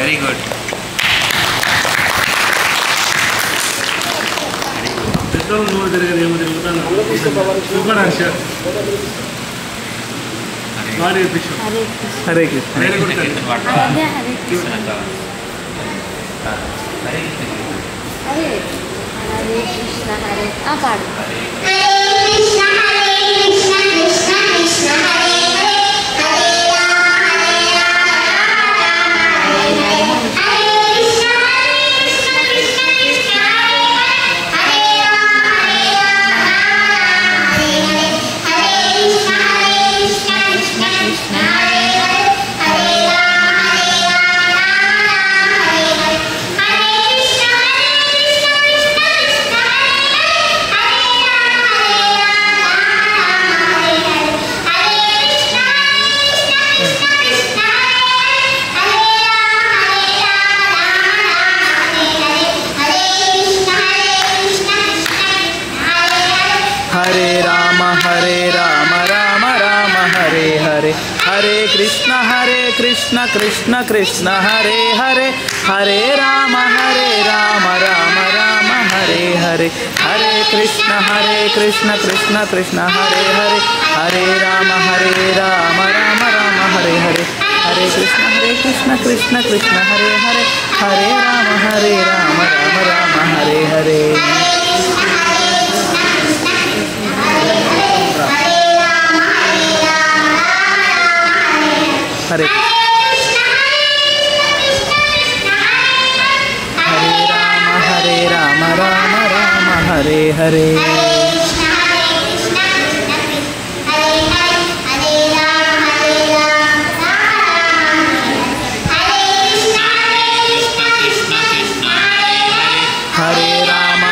Very good. జరిగేది ఏమో జరుగుతాను శుభాకాంక్ష. హరే కృష్ణ. హరే కృష్ణ. హరే కృష్ణ. हरे राम राम राम हरे हरे, हरे कृष्ण कृष्ण कृष्ण हरे हरे, हरे राम राम राम हरे हरे, हरे कृष्ण कृष्ण कृष्ण हरे हरे, हरे राम राम राम हरे हरे, हरे कृष्ण कृष्ण कृष्ण हरे हरे, हरे राम राम हरे हरे. हरे हरे राम राम राम हरे हरे. हरे राम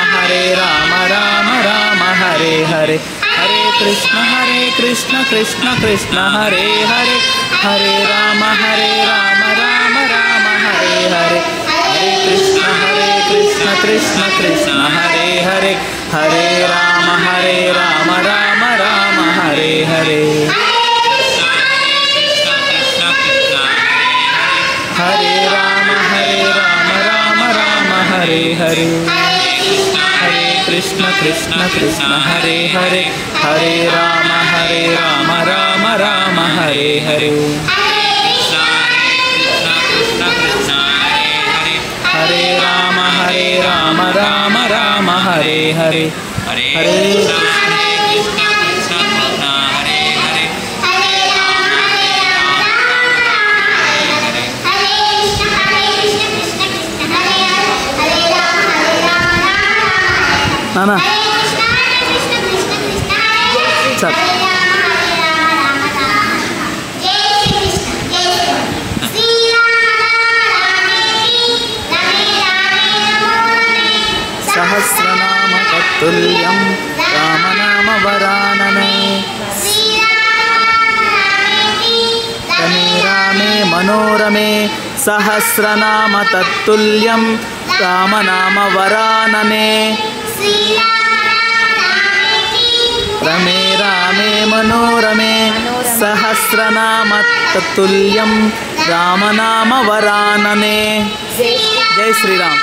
राम राम हरे हरे, हरे कृष्ण कृष्ण कृष्ण हरे हरे, हरे राम राम राम हरे हरे, हरे कृष्ण कृष्ण कृष्ण हरे हरे, हरे राम राम राम हरे हरे, हरे राम राम राम हरे हरे, हरे कृष्ण कृष्ण हरे हरे, हरे राम राम राम हरे हरे, हरे राम राम राम हरे हरे, हरे नाना चल सहस्रनाम तत्तुल्यं रामनाम वरानने, रमे रामे मनोरमे सहस्रनाम तत्तुल्यं रामनाम वरानने, रमे रामे मनोरमे सहस्रनाम तत्तुल्यं रामनाम वरानने. जय श्री राम.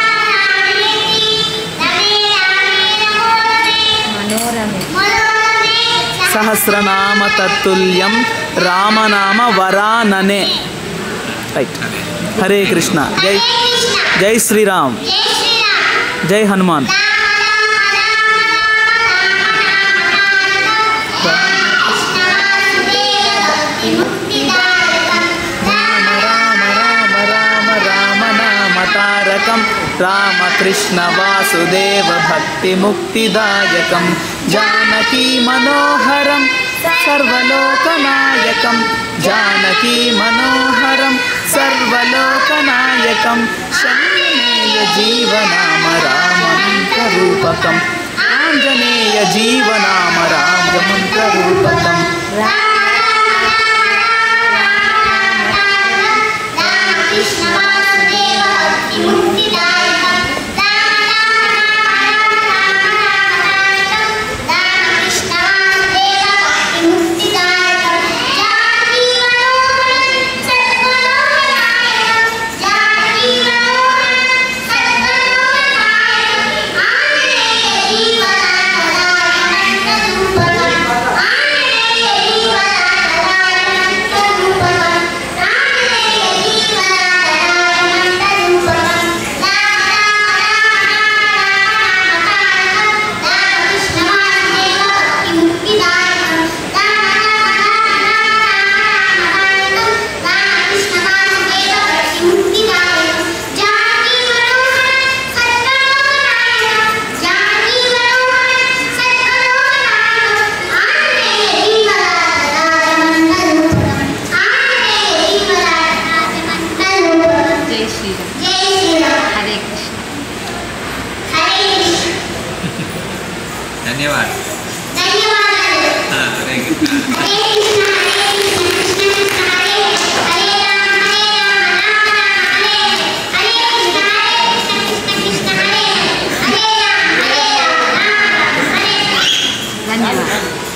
सहस्रनाम तत्तुल्यं रामनाम वरानने. राइट. हरे कृष्ण. जय जय श्री राम. जय हनुमान. राम कृष्ण वासुदेव भक्ति मुक्तिदायकं, जानकी मनोहरं सर्वलोकनायकं, जानकी मनोहरं सर्वलोकनायकं, शन्येय जीवनाम राममन्त्ररूपकम्, आञ्जनेय जीवनाम राममन्त्ररूपकम्.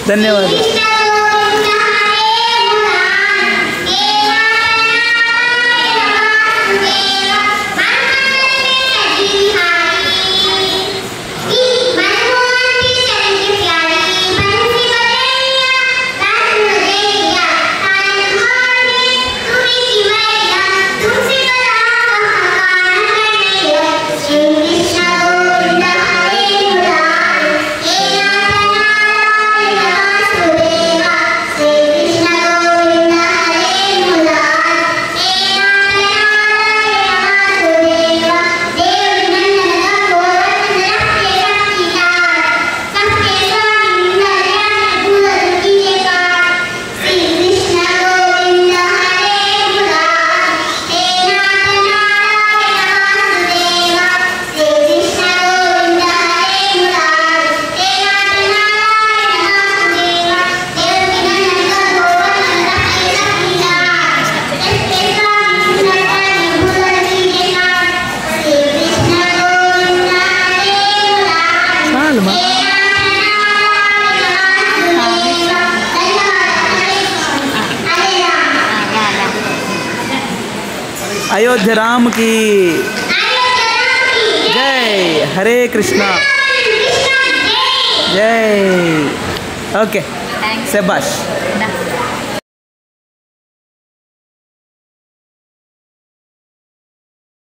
ధన్యవాదాలు. अयोध्या राम की जय. हरे कृष्णा जय. ओके, शाबाश.